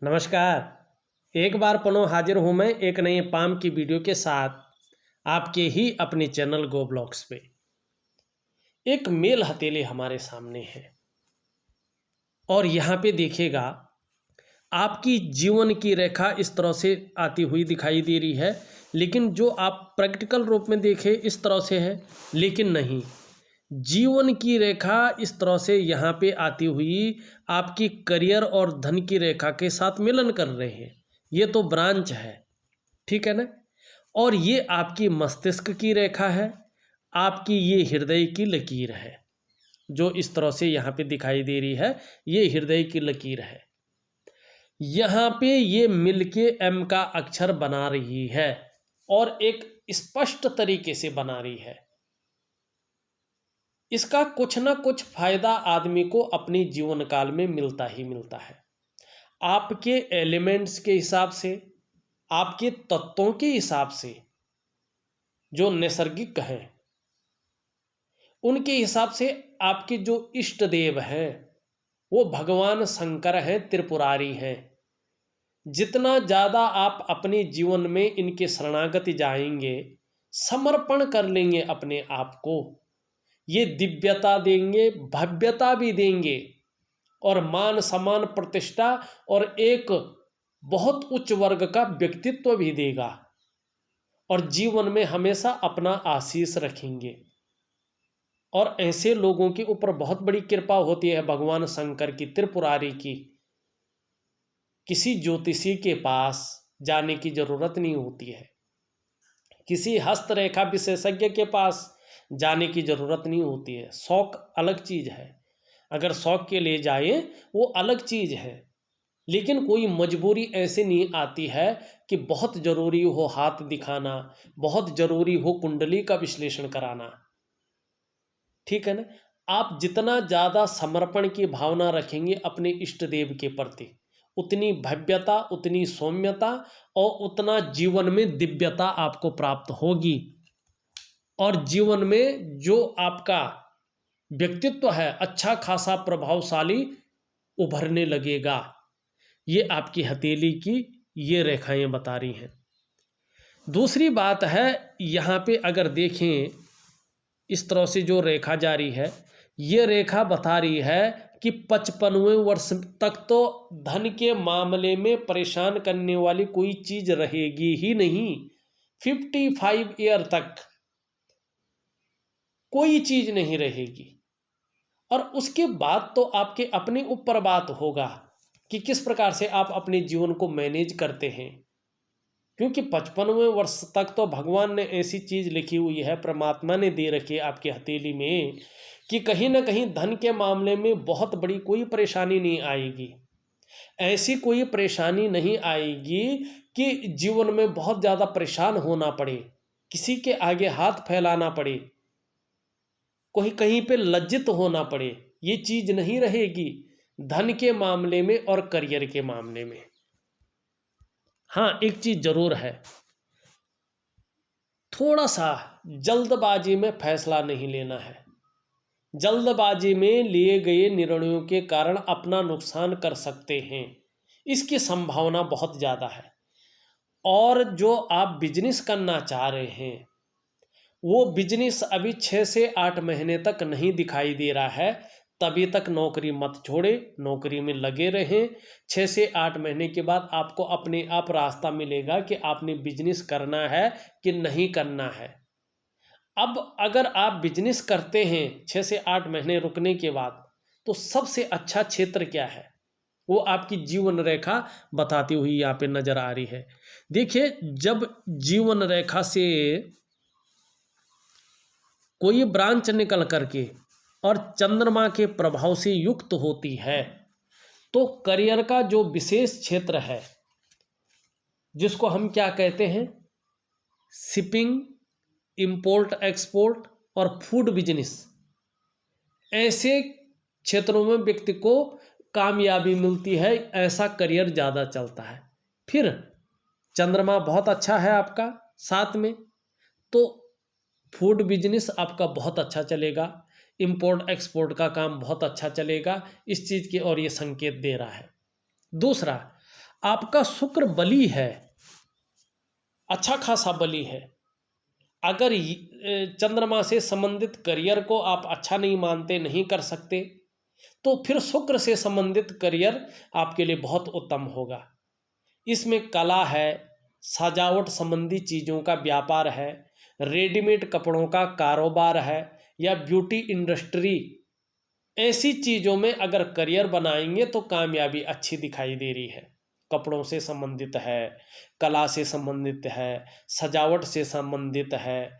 नमस्कार। एक बार पुनः हाजिर हूँ मैं एक नए पाम की वीडियो के साथ आपके ही अपने चैनल गो ब्लॉग्स पे। एक मेल हथेली हमारे सामने है और यहाँ पे देखिएगा आपकी जीवन की रेखा इस तरह से आती हुई दिखाई दे रही है, लेकिन जो आप प्रैक्टिकल रूप में देखें इस तरह से है, लेकिन नहीं। जीवन की रेखा इस तरह से यहाँ पे आती हुई आपकी करियर और धन की रेखा के साथ मिलन कर रहे हैं। ये तो ब्रांच है, ठीक है ना। और ये आपकी मस्तिष्क की रेखा है, आपकी ये हृदय की लकीर है जो इस तरह से यहाँ पे दिखाई दे रही है। ये हृदय की लकीर है, यहाँ पे ये मिलके एम का अक्षर बना रही है और एक स्पष्ट तरीके से बना रही है। इसका कुछ ना कुछ फायदा आदमी को अपनी जीवन काल में मिलता ही मिलता है। आपके एलिमेंट्स के हिसाब से, आपके तत्वों के हिसाब से, जो नैसर्गिक हैं उनके हिसाब से आपके जो इष्ट देव हैं वो भगवान शंकर हैं, त्रिपुरारी हैं। जितना ज़्यादा आप अपने जीवन में इनके शरणागति जाएंगे, समर्पण कर लेंगे अपने आप को, ये दिव्यता देंगे, भव्यता भी देंगे और मान सम्मान, प्रतिष्ठा और एक बहुत उच्च वर्ग का व्यक्तित्व भी देगा और जीवन में हमेशा अपना आशीष रखेंगे। और ऐसे लोगों के ऊपर बहुत बड़ी कृपा होती है भगवान शंकर की, त्रिपुरारी की। किसी ज्योतिषी के पास जाने की जरूरत नहीं होती है, किसी हस्तरेखा विशेषज्ञ के पास जाने की जरूरत नहीं होती है। शौक अलग चीज़ है, अगर शौक के लिए जाए वो अलग चीज़ है, लेकिन कोई मजबूरी ऐसे नहीं आती है कि बहुत ज़रूरी हो हाथ दिखाना, बहुत ज़रूरी हो कुंडली का विश्लेषण कराना, ठीक है ना। आप जितना ज़्यादा समर्पण की भावना रखेंगे अपने इष्ट देव के प्रति, उतनी भव्यता, उतनी सौम्यता और उतना जीवन में दिव्यता आपको प्राप्त होगी और जीवन में जो आपका व्यक्तित्व है अच्छा खासा प्रभावशाली उभरने लगेगा। ये आपकी हथेली की ये रेखाएं बता रही हैं। दूसरी बात है, यहाँ पे अगर देखें इस तरह से जो रेखा जारी है, ये रेखा बता रही है कि 55वें वर्ष तक तो धन के मामले में परेशान करने वाली कोई चीज़ रहेगी ही नहीं। 55 ईयर तक कोई चीज़ नहीं रहेगी और उसके बाद तो आपके अपने ऊपर बात होगा कि किस प्रकार से आप अपने जीवन को मैनेज करते हैं। क्योंकि 55वें वर्ष तक तो भगवान ने ऐसी चीज़ लिखी हुई है, परमात्मा ने दे रखी है आपकी हथेली में कि कहीं ना कहीं धन के मामले में बहुत बड़ी कोई परेशानी नहीं आएगी। ऐसी कोई परेशानी नहीं आएगी कि जीवन में बहुत ज़्यादा परेशान होना पड़े, किसी के आगे हाथ फैलाना पड़े, कोई कहीं पे लज्जित होना पड़े। ये चीज़ नहीं रहेगी धन के मामले में और करियर के मामले में। हाँ, एक चीज़ ज़रूर है, थोड़ा सा जल्दबाजी में फैसला नहीं लेना है। जल्दबाजी में लिए गए निर्णयों के कारण अपना नुकसान कर सकते हैं, इसकी संभावना बहुत ज़्यादा है। और जो आप बिजनेस करना चाह रहे हैं वो बिजनेस अभी 6 से 8 महीने तक नहीं दिखाई दे रहा है, तभी तक नौकरी मत छोड़े, नौकरी में लगे रहें। 6 से 8 महीने के बाद आपको अपने आप रास्ता मिलेगा कि आपने बिजनेस करना है कि नहीं करना है। अब अगर आप बिजनेस करते हैं 6 से 8 महीने रुकने के बाद, तो सबसे अच्छा क्षेत्र क्या है वो आपकी जीवन रेखा बताती हुई यहाँ पे नज़र आ रही है। देखिए, जब जीवन रेखा से कोई ब्रांच निकल करके और चंद्रमा के प्रभाव से युक्त होती है तो करियर का जो विशेष क्षेत्र है जिसको हम क्या कहते हैं, शिपिंग, इंपोर्ट एक्सपोर्ट और फूड बिजनेस, ऐसे क्षेत्रों में व्यक्ति को कामयाबी मिलती है, ऐसा करियर ज़्यादा चलता है। फिर चंद्रमा बहुत अच्छा है आपका साथ में, तो फूड बिजनेस आपका बहुत अच्छा चलेगा, इंपोर्ट एक्सपोर्ट का काम बहुत अच्छा चलेगा। इस चीज़ की और ये संकेत दे रहा है। दूसरा, आपका शुक्र बली है, अच्छा खासा बली है। अगर चंद्रमा से संबंधित करियर को आप अच्छा नहीं मानते, नहीं कर सकते, तो फिर शुक्र से संबंधित करियर आपके लिए बहुत उत्तम होगा। इसमें कला है, सजावट संबंधी चीज़ों का व्यापार है, रेडीमेड कपड़ों का कारोबार है, या ब्यूटी इंडस्ट्री, ऐसी चीज़ों में अगर करियर बनाएंगे तो कामयाबी अच्छी दिखाई दे रही है। कपड़ों से संबंधित है, कला से संबंधित है, सजावट से संबंधित है,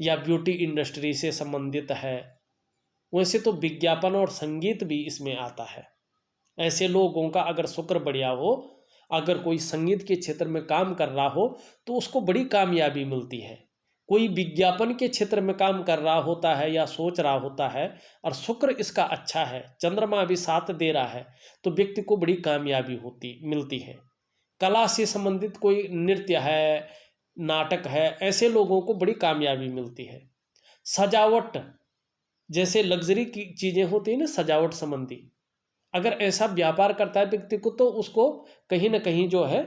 या ब्यूटी इंडस्ट्री से संबंधित है। वैसे तो विज्ञापन और संगीत भी इसमें आता है। ऐसे लोगों का अगर शुक्र बढ़िया हो, अगर कोई संगीत के क्षेत्र में काम कर रहा हो तो उसको बड़ी कामयाबी मिलती है। कोई विज्ञापन के क्षेत्र में काम कर रहा होता है या सोच रहा होता है और शुक्र इसका अच्छा है, चंद्रमा भी साथ दे रहा है, तो व्यक्ति को बड़ी कामयाबी मिलती है। कला से संबंधित कोई नृत्य है, नाटक है, ऐसे लोगों को बड़ी कामयाबी मिलती है। सजावट, जैसे लग्जरी की चीज़ें होती हैं ना, सजावट संबंधी, अगर ऐसा व्यापार करता है व्यक्ति को तो उसको कहीं ना कहीं जो है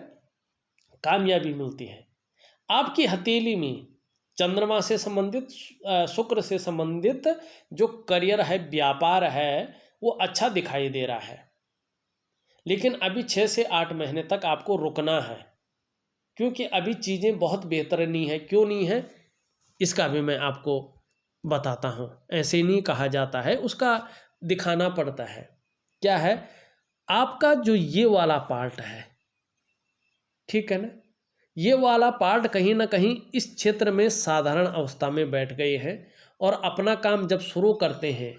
कामयाबी मिलती है। आपकी हथेली में चंद्रमा से संबंधित, शुक्र से संबंधित जो करियर है, व्यापार है, वो अच्छा दिखाई दे रहा है। लेकिन अभी 6 से 8 महीने तक आपको रुकना है, क्योंकि अभी चीज़ें बहुत बेहतर नहीं है। क्यों नहीं है इसका भी मैं आपको बताता हूँ। ऐसे नहीं कहा जाता है, उसका दिखाना पड़ता है। क्या है, आपका जो ये वाला पार्ट है, ठीक है ना, ये वाला पार्ट कहीं ना कहीं इस क्षेत्र में साधारण अवस्था में बैठ गए हैं, और अपना काम जब शुरू करते हैं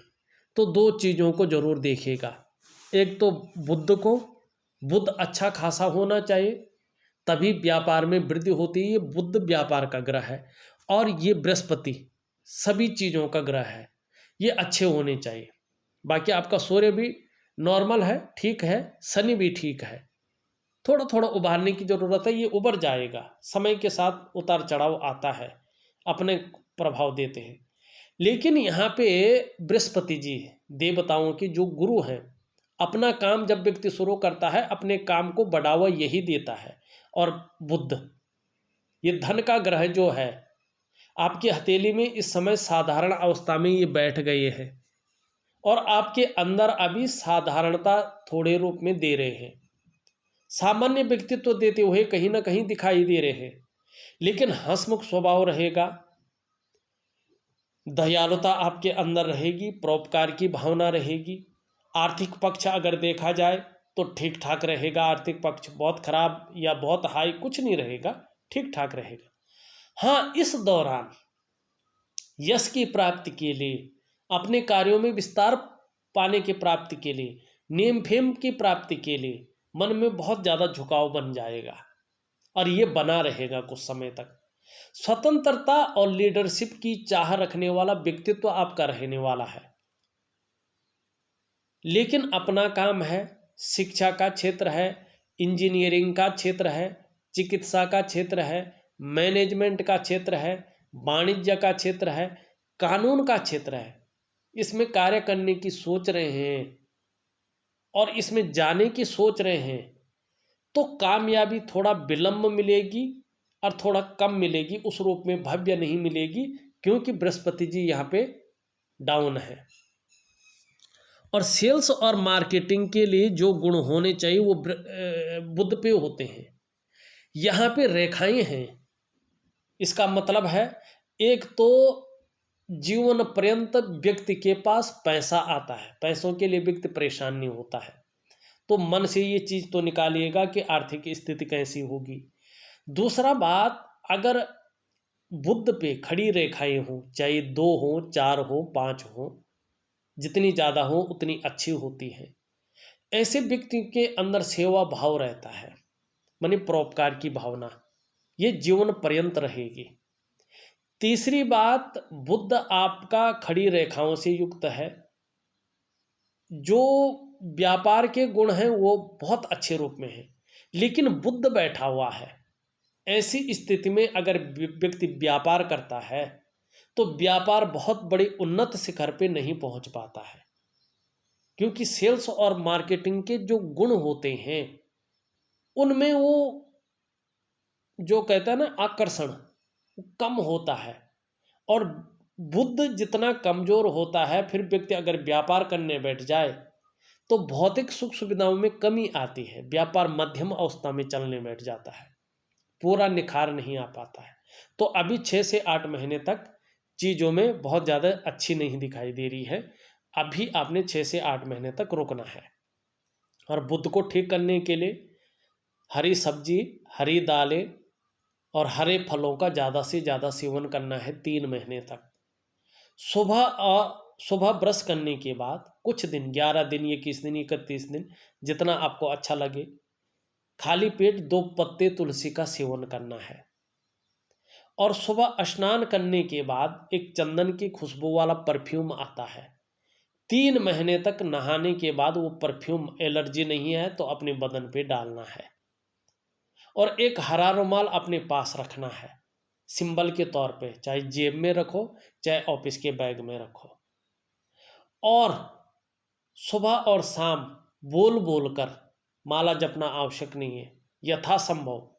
तो 2 चीज़ों को जरूर देखेगा। एक तो बुद्ध अच्छा खासा होना चाहिए, तभी व्यापार में वृद्धि होती है। ये बुद्ध व्यापार का ग्रह है, और ये बृहस्पति सभी चीज़ों का ग्रह है, ये अच्छे होने चाहिए। बाकी आपका सूर्य भी नॉर्मल है, ठीक है, शनि भी ठीक है। थोड़ा थोड़ा उभारने की ज़रूरत है, ये उभर जाएगा, समय के साथ उतार चढ़ाव आता है, अपने प्रभाव देते हैं। लेकिन यहाँ पे बृहस्पति जी देवताओं के जो गुरु हैं, अपना काम जब व्यक्ति शुरू करता है अपने काम को बढ़ावा यही देता है। और बुद्ध, ये धन का ग्रह जो है, आपकी हथेली में इस समय साधारण अवस्था में ये बैठ गए हैं, और आपके अंदर अभी साधारणता थोड़े रूप में दे रहे हैं, सामान्य व्यक्तित्व देते हुए कहीं ना कहीं दिखाई दे रहे हैं। लेकिन हंसमुख स्वभाव रहेगा, दयालुता आपके अंदर रहेगी, परोपकार की भावना रहेगी। आर्थिक पक्ष अगर देखा जाए तो ठीक ठाक रहेगा, आर्थिक पक्ष बहुत खराब या बहुत हाई कुछ नहीं रहेगा, ठीक ठाक रहेगा। हाँ, इस दौरान यश की प्राप्ति के लिए, अपने कार्यों में विस्तार पाने की प्राप्ति के लिए, नेम फेम की प्राप्ति के लिए मन में बहुत ज़्यादा झुकाव बन जाएगा, और ये बना रहेगा कुछ समय तक। स्वतंत्रता और लीडरशिप की चाह रखने वाला व्यक्तित्व आपका रहने वाला है। लेकिन अपना काम है, शिक्षा का क्षेत्र है, इंजीनियरिंग का क्षेत्र है, चिकित्सा का क्षेत्र है, मैनेजमेंट का क्षेत्र है, वाणिज्य का क्षेत्र है, कानून का क्षेत्र है, इसमें कार्य करने की सोच रहे हैं और इसमें जाने की सोच रहे हैं, तो कामयाबी थोड़ा विलंब मिलेगी और थोड़ा कम मिलेगी, उस रूप में भव्य नहीं मिलेगी, क्योंकि बृहस्पति जी यहाँ पे डाउन है। और सेल्स और मार्केटिंग के लिए जो गुण होने चाहिए वो बुध पे होते हैं। यहाँ पे रेखाएं हैं, इसका मतलब है एक तो जीवन पर्यंत व्यक्ति के पास पैसा आता है, पैसों के लिए व्यक्ति परेशान नहीं होता है। तो मन से ये चीज़ तो निकालिएगा कि आर्थिक स्थिति कैसी होगी। दूसरा बात, अगर बुध पे खड़ी रेखाएं हो, चाहे 2 हो, 4 हो, 5 हो, जितनी ज़्यादा हो उतनी अच्छी होती है। ऐसे व्यक्ति के अंदर सेवा भाव रहता है, माने परोपकार की भावना, ये जीवन पर्यंत रहेगी। तीसरी बात, बुध आपका खड़ी रेखाओं से युक्त है, जो व्यापार के गुण हैं वो बहुत अच्छे रूप में है, लेकिन बुध बैठा हुआ है। ऐसी स्थिति में अगर व्यक्ति व्यापार करता है तो व्यापार बहुत बड़ी उन्नत शिखर पे नहीं पहुंच पाता है, क्योंकि सेल्स और मार्केटिंग के जो गुण होते हैं उनमें वो जो कहते हैं ना आकर्षण कम होता है। और बुद्ध जितना कमजोर होता है, फिर व्यक्ति अगर व्यापार करने बैठ जाए तो भौतिक सुख सुविधाओं में कमी आती है, व्यापार मध्यम अवस्था में चलने बैठ जाता है, पूरा निखार नहीं आ पाता है। तो अभी 6 से 8 महीने तक चीज़ों में बहुत ज़्यादा अच्छी नहीं दिखाई दे रही है। अभी आपने 6 से 8 महीने तक रुकना है। और बुद्ध को ठीक करने के लिए हरी सब्जी, हरी दालें और हरे फलों का ज़्यादा से ज़्यादा सेवन करना है 3 महीने तक। सुबह ब्रश करने के बाद कुछ दिन, 11 दिन, 21 दिन, 31 दिन, जितना आपको अच्छा लगे, खाली पेट 2 पत्ते तुलसी का सेवन करना है। और सुबह स्नान करने के बाद एक चंदन की खुशबू वाला परफ्यूम आता है, 3 महीने तक नहाने के बाद वो परफ्यूम, एलर्जी नहीं है तो अपने बदन पे डालना है। और एक हरा रुमाल अपने पास रखना है सिंबल के तौर पे, चाहे जेब में रखो चाहे ऑफिस के बैग में रखो। और सुबह और शाम बोल बोल कर माला जपना आवश्यक नहीं है, यथासंभव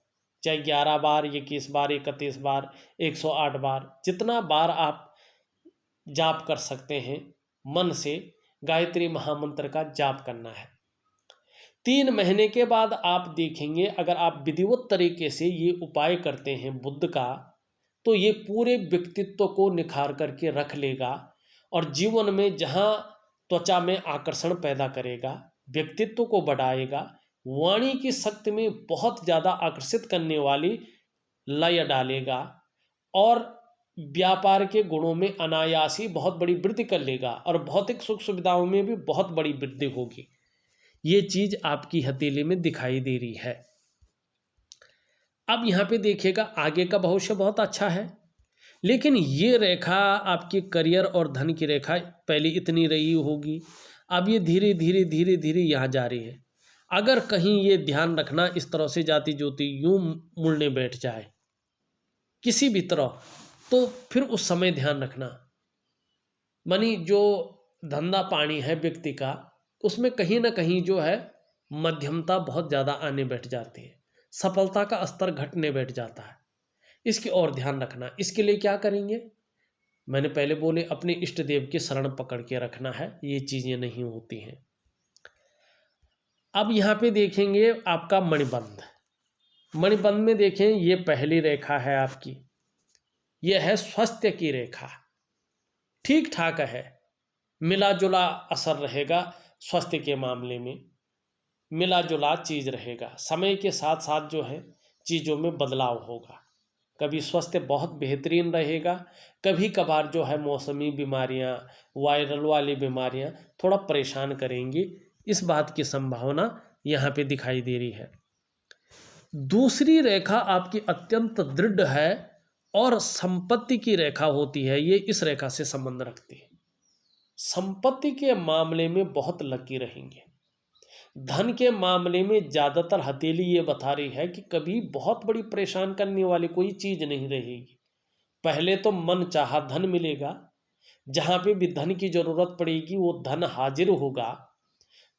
चाहे 11 बार, 21 बार, 31 बार, 108 बार, जितना बार आप जाप कर सकते हैं मन से गायत्री महामंत्र का जाप करना है। 3 महीने के बाद आप देखेंगे, अगर आप विधिवत तरीके से ये उपाय करते हैं बुद्ध का, तो ये पूरे व्यक्तित्व को निखार करके रख लेगा और जीवन में जहाँ त्वचा में आकर्षण पैदा करेगा, व्यक्तित्व को बढ़ाएगा, वाणी की शक्ति में बहुत ज़्यादा आकर्षित करने वाली लय डालेगा और व्यापार के गुणों में अनायासी बहुत बड़ी वृद्धि कर लेगा और भौतिक सुख सुविधाओं में भी बहुत बड़ी वृद्धि होगी। ये चीज़ आपकी हथेली में दिखाई दे रही है। अब यहाँ पे देखिएगा, आगे का भविष्य बहुत अच्छा है, लेकिन ये रेखा आपकी करियर और धन की रेखा पहले इतनी रही होगी, अब ये धीरे धीरे धीरे धीरे यहाँ जा रही है। अगर कहीं ये ध्यान रखना इस तरह से जाति ज्योति यूं मुड़ने बैठ जाए किसी भी तरह, तो फिर उस समय ध्यान रखना, मानी जो धंधा पानी है व्यक्ति का, उसमें कहीं ना कहीं जो है मध्यमता बहुत ज़्यादा आने बैठ जाती है, सफलता का स्तर घटने बैठ जाता है। इसकी ओर ध्यान रखना। इसके लिए क्या करेंगे, मैंने पहले बोले अपने इष्ट देव की शरण पकड़ के रखना है, ये चीज़ें नहीं होती हैं। अब यहाँ पे देखेंगे आपका मणिबंध। मणिबंध में देखें, ये पहली रेखा है आपकी, ये है स्वास्थ्य की रेखा। ठीक ठाक है, मिला जुला असर रहेगा स्वास्थ्य के मामले में, मिला जुला चीज़ रहेगा। समय के साथ साथ जो है चीज़ों में बदलाव होगा, कभी स्वास्थ्य बहुत बेहतरीन रहेगा, कभी कभार जो है मौसमी बीमारियां, वायरल वाली बीमारियां थोड़ा परेशान करेंगी, इस बात की संभावना यहाँ पे दिखाई दे रही है। दूसरी रेखा आपकी अत्यंत दृढ़ है और संपत्ति की रेखा होती है, ये इस रेखा से संबंध रखती है। संपत्ति के मामले में बहुत लकी रहेंगे। धन के मामले में ज़्यादातर हथेली ये बता रही है कि कभी बहुत बड़ी परेशान करने वाली कोई चीज़ नहीं रहेगी। पहले तो मन चाहा धन मिलेगा, जहाँ पे भी धन की ज़रूरत पड़ेगी वो धन हाजिर होगा।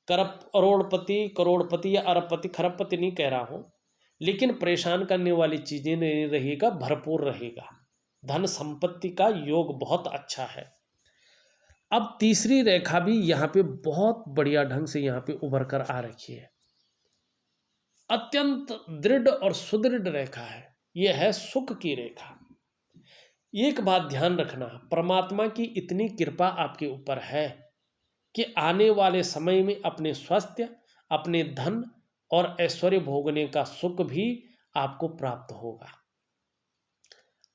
करोड़पति या अरबपति, खरबपति नहीं कह रहा हूँ, लेकिन परेशान करने वाली चीज़ें नहीं रहेगा, भरपूर रहेगा। धन संपत्ति का योग बहुत अच्छा है। अब तीसरी रेखा भी यहाँ पे बहुत बढ़िया ढंग से यहाँ पे उभर कर आ रखी है, अत्यंत दृढ़ और सुदृढ़ रेखा है, यह है सुख की रेखा। एक बात ध्यान रखना, परमात्मा की इतनी कृपा आपके ऊपर है कि आने वाले समय में अपने स्वास्थ्य, अपने धन और ऐश्वर्य भोगने का सुख भी आपको प्राप्त होगा।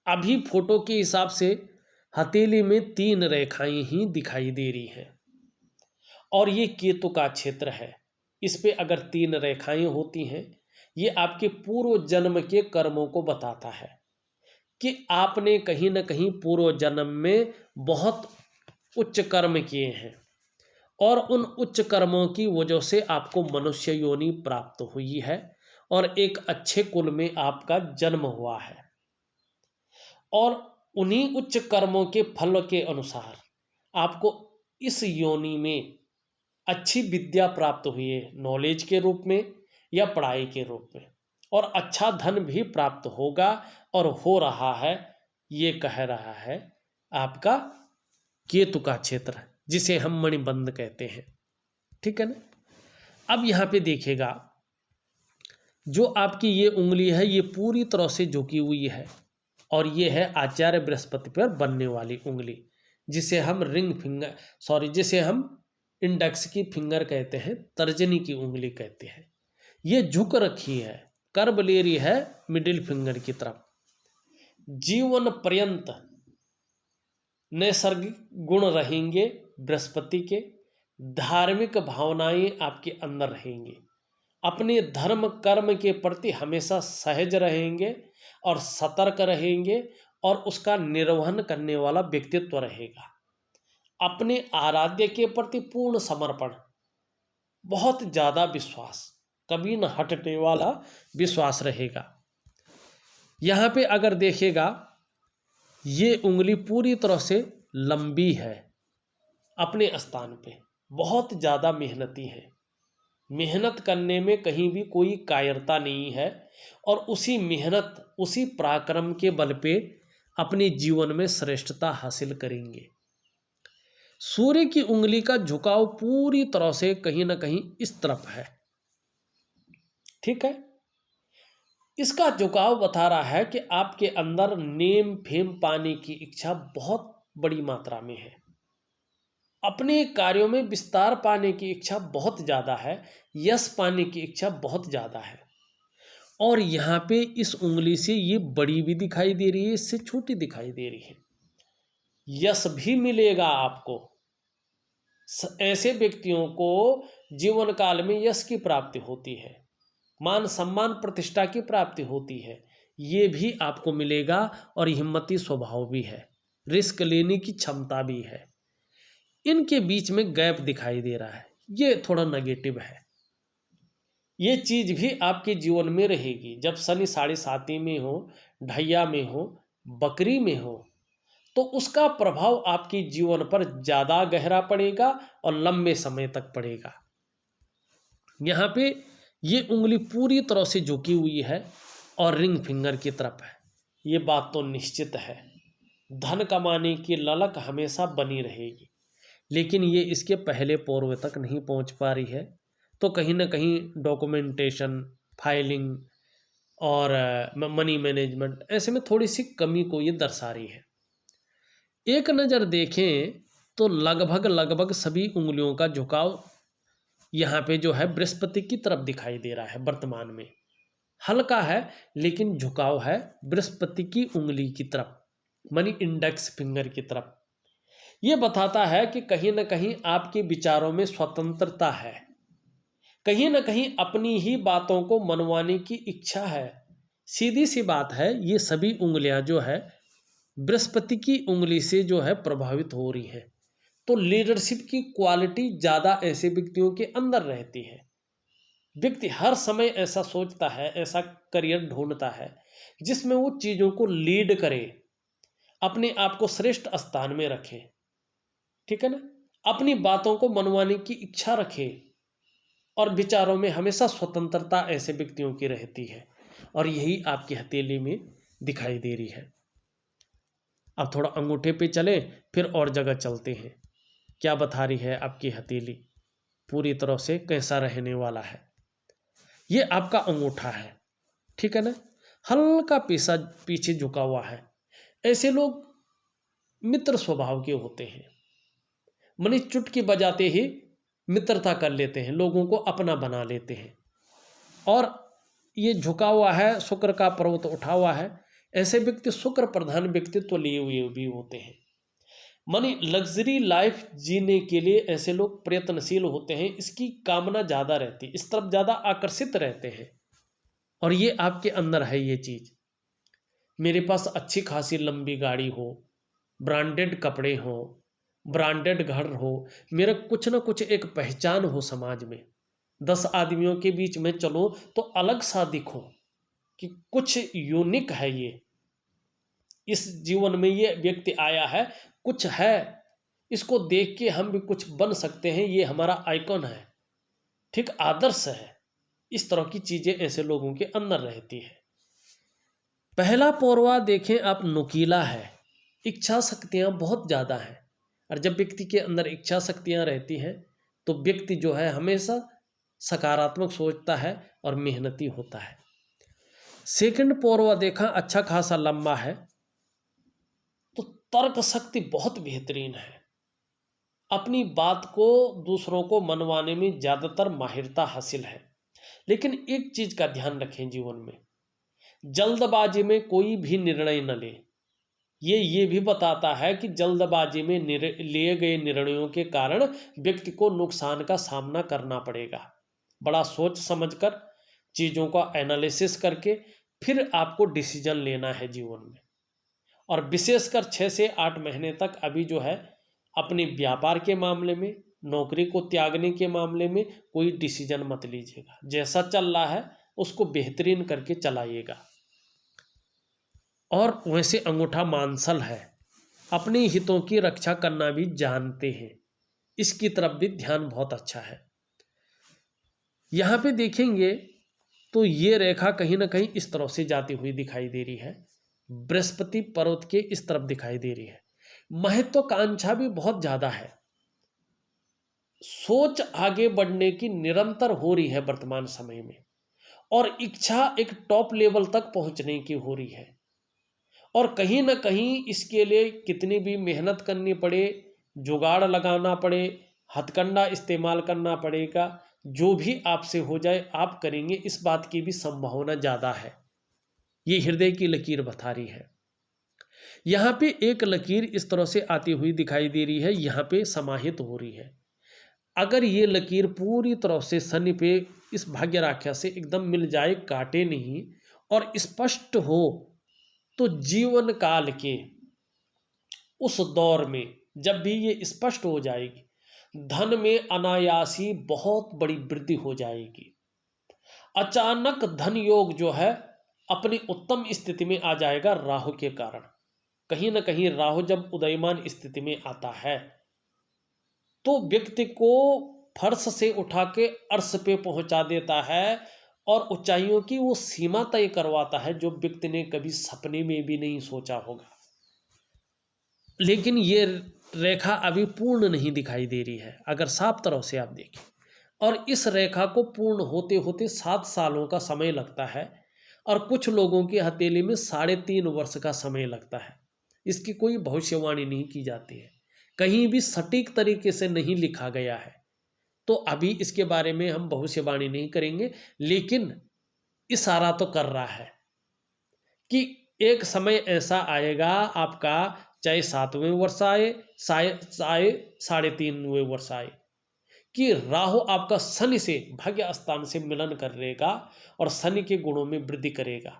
अभी फोटो के हिसाब से हथेली में 3 रेखाएं ही दिखाई दे रही हैं और ये केतु का क्षेत्र है। इस पे अगर 3 रेखाएं होती हैं, ये आपके पूर्व जन्म के कर्मों को बताता है कि आपने कहीं ना कहीं पूर्व जन्म में बहुत उच्च कर्म किए हैं और उन उच्च कर्मों की वजह से आपको मनुष्य योनि प्राप्त हुई है और एक अच्छे कुल में आपका जन्म हुआ है। और उन्हीं उच्च कर्मों के फल के अनुसार आपको इस योनि में अच्छी विद्या प्राप्त हुई है, नॉलेज के रूप में या पढ़ाई के रूप में, और अच्छा धन भी प्राप्त होगा और हो रहा है। ये कह रहा है आपका केतु का क्षेत्र, जिसे हम मणिबंध कहते हैं। ठीक है ना। अब यहाँ पे देखिएगा, जो आपकी ये उंगली है ये पूरी तरह से झुकी हुई है, और ये है आचार्य बृहस्पति पर बनने वाली उंगली, जिसे हम रिंग फिंगर जिसे हम इंडेक्स की फिंगर कहते हैं, तर्जनी की उंगली कहते हैं। ये झुक रखी है, कर्व ले रही है मिडिल फिंगर की तरफ। जीवन पर्यंत नैसर्गिक गुण रहेंगे बृहस्पति के, धार्मिक भावनाएं आपके अंदर रहेंगी, अपने धर्म कर्म के प्रति हमेशा सहज रहेंगे और सतर्क रहेंगे, और उसका निर्वहन करने वाला व्यक्तित्व रहेगा। अपने आराध्य के प्रति पूर्ण समर्पण, बहुत ज़्यादा विश्वास, कभी न हटने वाला विश्वास रहेगा। यहाँ पे अगर देखेगा, ये उंगली पूरी तरह से लंबी है, अपने स्थान पे बहुत ज़्यादा मेहनती है, मेहनत करने में कहीं भी कोई कायरता नहीं है, और उसी मेहनत उसी पराक्रम के बल पे अपने जीवन में श्रेष्ठता हासिल करेंगे। सूर्य की उंगली का झुकाव पूरी तरह से कहीं ना कहीं इस तरफ है। ठीक है। इसका झुकाव बता रहा है कि आपके अंदर नेम फेम पाने की इच्छा बहुत बड़ी मात्रा में है, अपने कार्यों में विस्तार पाने की इच्छा बहुत ज़्यादा है, यश पाने की इच्छा बहुत ज़्यादा है। और यहाँ पे इस उंगली से ये बड़ी भी दिखाई दे रही है, इससे छोटी दिखाई दे रही है। यश भी मिलेगा आपको, ऐसे व्यक्तियों को जीवन काल में यश की प्राप्ति होती है, मान सम्मान प्रतिष्ठा की प्राप्ति होती है, ये भी आपको मिलेगा। और हिम्मती स्वभाव भी है, रिस्क लेने की क्षमता भी है। इनके बीच में गैप दिखाई दे रहा है, ये थोड़ा नेगेटिव है। ये चीज भी आपके जीवन में रहेगी। जब शनि 7.5 में हो, ढैया में हो, बकरी में हो, तो उसका प्रभाव आपके जीवन पर ज्यादा गहरा पड़ेगा और लंबे समय तक पड़ेगा। यहाँ पे ये उंगली पूरी तरह से झुकी हुई है और रिंग फिंगर की तरफ है, ये बात तो निश्चित है। धन कमाने की ललक हमेशा बनी रहेगी, लेकिन ये इसके पहले पूर्व तक नहीं पहुंच पा रही है, तो कहीं ना कहीं डॉक्यूमेंटेशन, फाइलिंग और मनी मैनेजमेंट, ऐसे में थोड़ी सी कमी को ये दर्शा रही है। एक नज़र देखें तो लगभग सभी उंगलियों का झुकाव यहाँ पे जो है बृहस्पति की तरफ दिखाई दे रहा है। वर्तमान में हल्का है, लेकिन झुकाव है बृहस्पति की उंगली की तरफ, मनी इंडेक्स फिंगर की तरफ। ये बताता है कि कहीं ना कहीं आपके विचारों में स्वतंत्रता है, कहीं ना कहीं अपनी ही बातों को मनवाने की इच्छा है। सीधी सी बात है, ये सभी उंगलियां जो है बृहस्पति की उंगली से जो है प्रभावित हो रही है, तो लीडरशिप की क्वालिटी ज़्यादा ऐसे व्यक्तियों के अंदर रहती है। व्यक्ति हर समय ऐसा सोचता है, ऐसा करियर ढूंढता है जिसमें वो चीज़ों को लीड करे, अपने आप को श्रेष्ठ स्थान में रखे। ठीक है ना। अपनी बातों को मनवाने की इच्छा रखे, और विचारों में हमेशा स्वतंत्रता ऐसे व्यक्तियों की रहती है, और यही आपकी हथेली में दिखाई दे रही है। अब थोड़ा अंगूठे पे चले, फिर और जगह चलते हैं। क्या बता रही है आपकी हथेली, पूरी तरह से कैसा रहने वाला है। ये आपका अंगूठा है, ठीक है ना, हल्का पीछे झुका हुआ है। ऐसे लोग मित्र स्वभाव के होते हैं, मनी चुटकी बजाते ही मित्रता कर लेते हैं, लोगों को अपना बना लेते हैं। और ये झुका हुआ है, शुक्र का पर्वत उठा हुआ है, ऐसे व्यक्ति शुक्र प्रधान व्यक्तित्व लिए हुए भी होते हैं। मानी लग्जरी लाइफ जीने के लिए ऐसे लोग प्रयत्नशील होते हैं, इसकी कामना ज़्यादा रहती है, इस तरफ ज़्यादा आकर्षित रहते हैं। और ये आपके अंदर है ये चीज़। मेरे पास अच्छी खासी लंबी गाड़ी हो, ब्रांडेड कपड़े हो, ब्रांडेड घर हो, मेरा कुछ ना कुछ एक पहचान हो समाज में, 10 आदमियों के बीच में चलो तो अलग सा दिखो कि कुछ यूनिक है, ये इस जीवन में ये व्यक्ति आया है, कुछ है, इसको देख के हम भी कुछ बन सकते हैं, ये हमारा आइकॉन है, ठीक, आदर्श है। इस तरह की चीजें ऐसे लोगों के अंदर रहती है। पहला पौरवा देखें आप, नुकीला है, इच्छा शक्तियां बहुत ज्यादा हैं। और जब व्यक्ति के अंदर इच्छा शक्तियां रहती हैं तो व्यक्ति जो है हमेशा सकारात्मक सोचता है और मेहनती होता है। सेकंड पौरवा देखा, अच्छा खासा लंबा है, तो तर्क शक्ति बहुत बेहतरीन है, अपनी बात को दूसरों को मनवाने में ज्यादातर माहिरता हासिल है। लेकिन एक चीज का ध्यान रखें जीवन में, जल्दबाजी में कोई भी निर्णय न ले। ये भी बताता है कि जल्दबाजी में लिए गए निर्णयों के कारण व्यक्ति को नुकसान का सामना करना पड़ेगा। बड़ा सोच समझकर चीज़ों का एनालिसिस करके फिर आपको डिसीजन लेना है जीवन में। और विशेषकर 6 से 8 महीने तक अभी जो है अपने व्यापार के मामले में, नौकरी को त्यागने के मामले में कोई डिसीजन मत लीजिएगा। जैसा चल रहा है उसको बेहतरीन करके चलाइएगा। और वैसे अंगूठा मांसल है, अपने हितों की रक्षा करना भी जानते हैं, इसकी तरफ भी ध्यान बहुत अच्छा है। यहाँ पे देखेंगे तो ये रेखा कहीं ना कहीं इस तरफ से जाती हुई दिखाई दे रही है, बृहस्पति पर्वत के इस तरफ दिखाई दे रही है। महत्वाकांक्षा भी बहुत ज़्यादा है, सोच आगे बढ़ने की निरंतर हो रही है वर्तमान समय में, और इच्छा एक टॉप लेवल तक पहुंचने की हो रही है। और कहीं ना कहीं इसके लिए कितनी भी मेहनत करनी पड़े, जुगाड़ लगाना पड़े, हथकंडा इस्तेमाल करना पड़ेगा, जो भी आपसे हो जाए आप करेंगे, इस बात की भी संभावना ज़्यादा है। ये हृदय की लकीर बता रही है। यहाँ पे एक लकीर इस तरह से आती हुई दिखाई दे रही है, यहाँ पे समाहित हो रही है। अगर ये लकीर पूरी तरह से शनि पे इस भाग्य राख्या से एकदम मिल जाए, काटे नहीं और स्पष्ट हो, तो जीवन काल के उस दौर में जब भी ये स्पष्ट हो जाएगी, धन में अनायासी बहुत बड़ी वृद्धि हो जाएगी। अचानक धन योग जो है अपनी उत्तम स्थिति में आ जाएगा राहु के कारण। कहीं ना कहीं राहु जब उदयमान स्थिति में आता है तो व्यक्ति को फर्श से उठा के अर्श पे पहुंचा देता है और ऊंचाइयों की वो सीमा तय करवाता है जो व्यक्ति ने कभी सपने में भी नहीं सोचा होगा। लेकिन ये रेखा अभी पूर्ण नहीं दिखाई दे रही है अगर साफ तरह से आप देखें, और इस रेखा को पूर्ण होते होते 7 सालों का समय लगता है, और कुछ लोगों की हथेली में 3.5 वर्ष का समय लगता है। इसकी कोई भविष्यवाणी नहीं की जाती है, कहीं भी सटीक तरीके से नहीं लिखा गया है, तो अभी इसके बारे में हम भविष्यवाणी नहीं करेंगे। लेकिन इशारा तो कर रहा है कि एक समय ऐसा आएगा आपका, चाहे 7वें वर्ष आए, चाहे 3.5वें वर्ष आए, कि राहु आपका शनि से भाग्य स्थान से मिलन करेगा और शनि के गुणों में वृद्धि करेगा,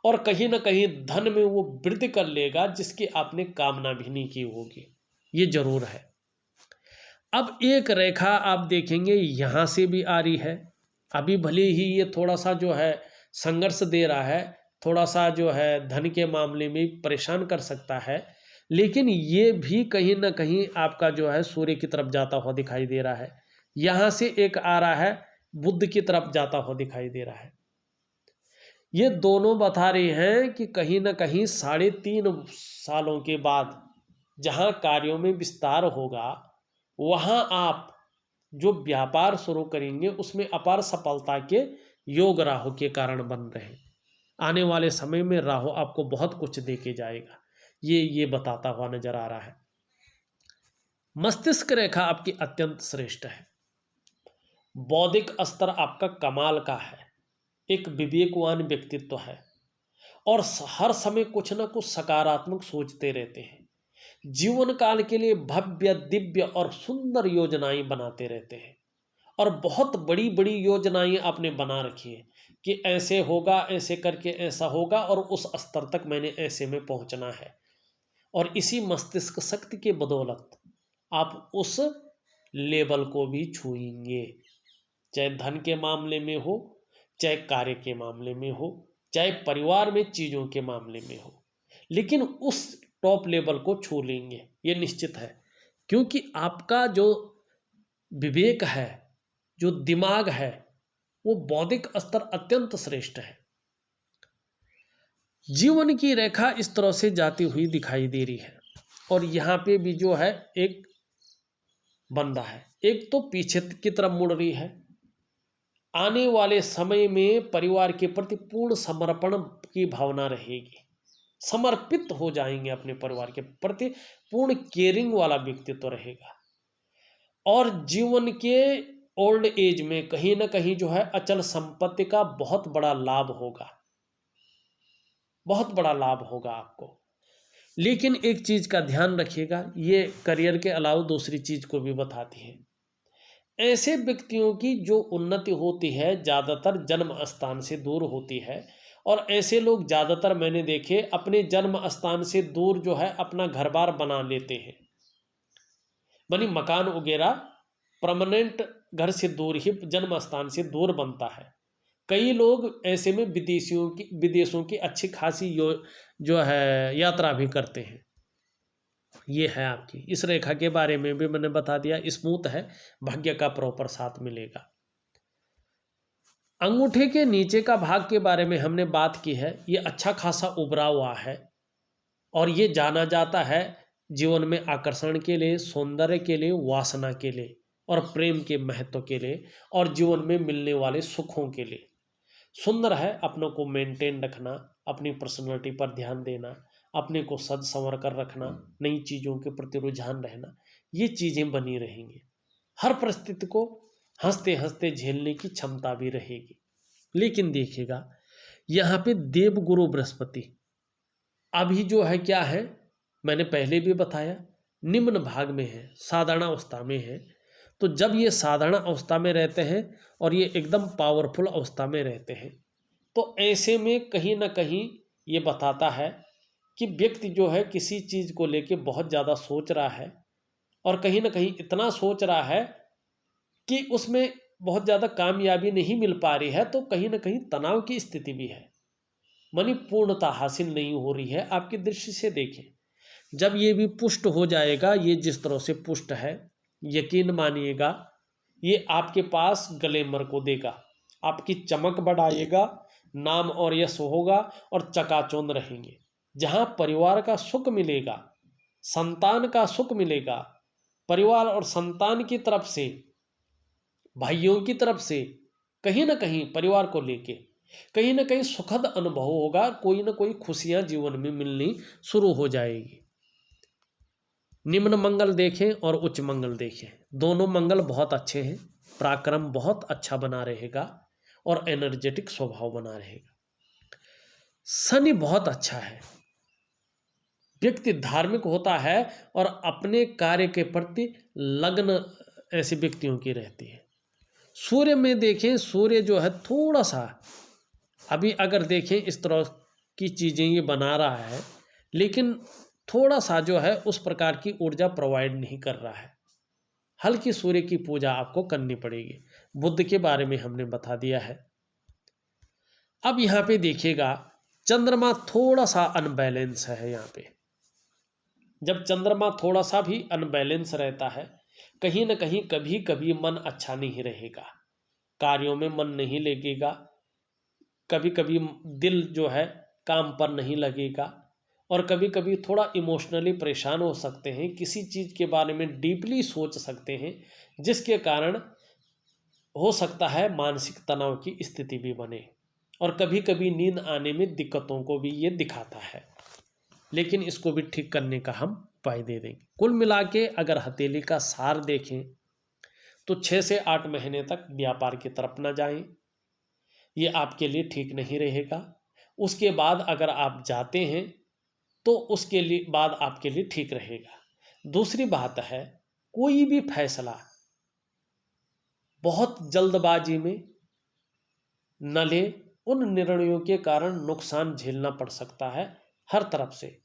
और कहीं ना कहीं धन में वो वृद्धि कर लेगा जिसकी आपने कामना भी नहीं की होगी, ये जरूर है। अब एक रेखा आप देखेंगे यहाँ से भी आ रही है। अभी भले ही ये थोड़ा सा जो है संघर्ष दे रहा है, थोड़ा सा जो है धन के मामले में परेशान कर सकता है, लेकिन ये भी कहीं ना कहीं आपका जो है सूर्य की तरफ जाता हुआ दिखाई दे रहा है। यहाँ से एक आ रहा है बुध की तरफ जाता हुआ दिखाई दे रहा है। ये दोनों बता रहे हैं कि कहीं ना कहीं 3.5 सालों के बाद जहाँ कार्यों में विस्तार होगा, वहाँ आप जो व्यापार शुरू करेंगे उसमें अपार सफलता के योग राहु के कारण बन रहे हैं। आने वाले समय में राहु आपको बहुत कुछ दे के जाएगा, ये बताता हुआ नजर आ रहा है। मस्तिष्क रेखा आपकी अत्यंत श्रेष्ठ है, बौद्धिक स्तर आपका कमाल का है, एक विवेकवान व्यक्तित्व है, और हर समय कुछ ना कुछ सकारात्मक सोचते रहते हैं। जीवन काल के लिए भव्य, दिव्य और सुंदर योजनाएं बनाते रहते हैं, और बहुत बड़ी बड़ी योजनाएं आपने बना रखी है कि ऐसे होगा, ऐसे करके ऐसा होगा, और उस स्तर तक मैंने ऐसे में पहुंचना है। और इसी मस्तिष्क शक्ति के बदौलत आप उस लेवल को भी छूएंगे, चाहे धन के मामले में हो, चाहे कार्य के मामले में हो, चाहे परिवार में चीज़ों के मामले में हो, लेकिन उस टॉप लेवल को छू लेंगे, ये निश्चित है। क्योंकि आपका जो विवेक है, जो दिमाग है, वो बौद्धिक स्तर अत्यंत श्रेष्ठ है। जीवन की रेखा इस तरह से जाती हुई दिखाई दे रही है। और यहाँ पे भी जो है एक बंदा है, एक तो पीछे की तरफ मुड़ रही है। आने वाले समय में परिवार के प्रति पूर्ण समर्पण की भावना रहेगी, समर्पित हो जाएंगे अपने परिवार के प्रति, पूर्ण केयरिंग वाला व्यक्तित्व रहेगा। और जीवन के ओल्ड एज में कहीं ना कहीं जो है अचल संपत्ति का बहुत बड़ा लाभ होगा, बहुत बड़ा लाभ होगा आपको। लेकिन एक चीज का ध्यान रखिएगा, ये करियर के अलावा दूसरी चीज को भी बताती है। ऐसे व्यक्तियों की जो उन्नति होती है ज़्यादातर जन्म स्थान से दूर होती है। और ऐसे लोग ज़्यादातर मैंने देखे अपने जन्म स्थान से दूर जो है अपना घर बार बना लेते हैं, बनी मकान वगैरह परमानेंट घर से दूर ही जन्म स्थान से दूर बनता है। कई लोग ऐसे में विदेशों की अच्छी खासी जो है यात्रा भी करते हैं। ये है आपकी इस रेखा के बारे में भी मैंने बता दिया, स्मूथ है, भाग्य का प्रॉपर साथ मिलेगा। अंगूठे के नीचे का भाग के बारे में हमने बात की है, ये अच्छा खासा उभरा हुआ है और ये जाना जाता है जीवन में आकर्षण के लिए, सौंदर्य के लिए, वासना के लिए और प्रेम के महत्व के लिए और जीवन में मिलने वाले सुखों के लिए। सुंदर है, अपनों को मेंटेन रखना, अपनी पर्सनैलिटी पर ध्यान देना, अपने को सद संवर कर रखना, नई चीज़ों के प्रति रुझान रहना, ये चीज़ें बनी रहेंगी। हर परिस्थिति को हंसते हंसते झेलने की क्षमता भी रहेगी। लेकिन देखिएगा यहाँ पे देवगुरु बृहस्पति अभी जो है क्या है, मैंने पहले भी बताया निम्न भाग में है, साधारण अवस्था में है। तो जब ये साधारण अवस्था में रहते हैं और ये एकदम पावरफुल अवस्था में रहते हैं, तो ऐसे में कहीं ना कहीं ये बताता है कि व्यक्ति जो है किसी चीज़ को लेके बहुत ज़्यादा सोच रहा है और कहीं ना कहीं इतना सोच रहा है कि उसमें बहुत ज़्यादा कामयाबी नहीं मिल पा रही है, तो कहीं ना कहीं तनाव की स्थिति भी है, मानी पूर्णता हासिल नहीं हो रही है। आपकी दृष्टि से देखें, जब ये भी पुष्ट हो जाएगा, ये जिस तरह से पुष्ट है, यकीन मानिएगा ये आपके पास ग्लैमर को देगा, आपकी चमक बढ़ाएगा, नाम और यश होगा और चकाचौंध रहेंगे। जहाँ परिवार का सुख मिलेगा, संतान का सुख मिलेगा, परिवार और संतान की तरफ से, भाइयों की तरफ से कहीं ना कहीं परिवार को लेके कहीं ना कहीं सुखद अनुभव होगा, कोई ना कोई खुशियां जीवन में मिलनी शुरू हो जाएगी। निम्न मंगल देखें और उच्च मंगल देखें, दोनों मंगल बहुत अच्छे हैं, पराक्रम बहुत अच्छा बना रहेगा और एनर्जेटिक स्वभाव बना रहेगा। शनि बहुत अच्छा है, व्यक्ति धार्मिक होता है और अपने कार्य के प्रति लगन ऐसे व्यक्तियों की रहती है। सूर्य में देखें, सूर्य जो है थोड़ा सा अभी अगर देखें इस तरह की चीज़ें ये बना रहा है, लेकिन थोड़ा सा जो है उस प्रकार की ऊर्जा प्रोवाइड नहीं कर रहा है। हल्की सूर्य की पूजा आपको करनी पड़ेगी। बुध के बारे में हमने बता दिया है। अब यहाँ पे देखिएगा चंद्रमा थोड़ा सा अनबैलेंस है। यहाँ पे जब चंद्रमा थोड़ा सा भी अनबैलेंस रहता है, कहीं ना कहीं कभी कभी मन अच्छा नहीं रहेगा, कार्यों में मन नहीं लगेगा, कभी कभी दिल जो है काम पर नहीं लगेगा और कभी कभी थोड़ा इमोशनली परेशान हो सकते हैं, किसी चीज़ के बारे में डीपली सोच सकते हैं, जिसके कारण हो सकता है मानसिक तनाव की स्थिति भी बने और कभी कभी नींद आने में दिक्कतों को भी ये दिखाता है। लेकिन इसको भी ठीक करने का हम उपाय दे देंगे। कुल मिला के अगर हथेली का सार देखें तो 6 से 8 महीने तक व्यापार की तरफ न जाएं, ये आपके लिए ठीक नहीं रहेगा। उसके बाद अगर आप जाते हैं तो उसके लिए बाद आपके लिए ठीक रहेगा। दूसरी बात है, कोई भी फैसला बहुत जल्दबाजी में न ले, उन निर्णयों के कारण नुकसान झेलना पड़ सकता है हर तरफ से।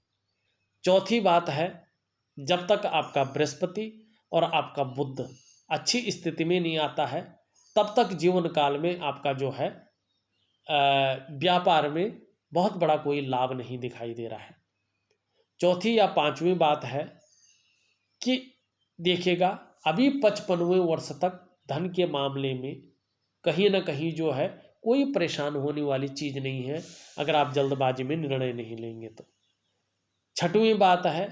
चौथी बात है, जब तक आपका बृहस्पति और आपका बुध अच्छी स्थिति में नहीं आता है, तब तक जीवन काल में आपका जो है व्यापार में बहुत बड़ा कोई लाभ नहीं दिखाई दे रहा है। चौथी या पांचवी बात है कि देखिएगा अभी 55वें वर्ष तक धन के मामले में कहीं ना कहीं जो है कोई परेशान होने वाली चीज़ नहीं है अगर आप जल्दबाजी में निर्णय नहीं लेंगे तो। छठवीं बात है,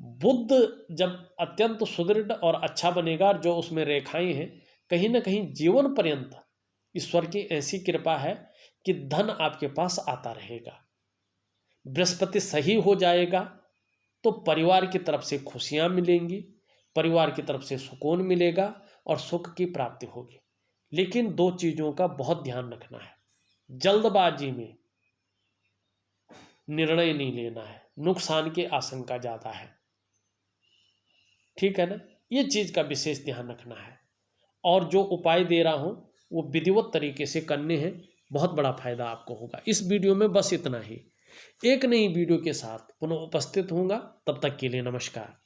बुद्ध जब अत्यंत सुदृढ़ और अच्छा बनेगा, जो उसमें रेखाएं हैं, कहीं ना कहीं जीवन पर्यंत ईश्वर की ऐसी कृपा है कि धन आपके पास आता रहेगा। बृहस्पति सही हो जाएगा तो परिवार की तरफ से खुशियां मिलेंगी, परिवार की तरफ से सुकून मिलेगा और सुख की प्राप्ति होगी। लेकिन दो चीज़ों का बहुत ध्यान रखना है, जल्दबाजी में निर्णय नहीं लेना है, नुकसान की आशंका ज़्यादा है। ठीक है ना, ये चीज़ का विशेष ध्यान रखना है। और जो उपाय दे रहा हूँ वो विधिवत तरीके से करने हैं, बहुत बड़ा फायदा आपको होगा। इस वीडियो में बस इतना ही। एक नई वीडियो के साथ पुनः उपस्थित होऊंगा, तब तक के लिए नमस्कार।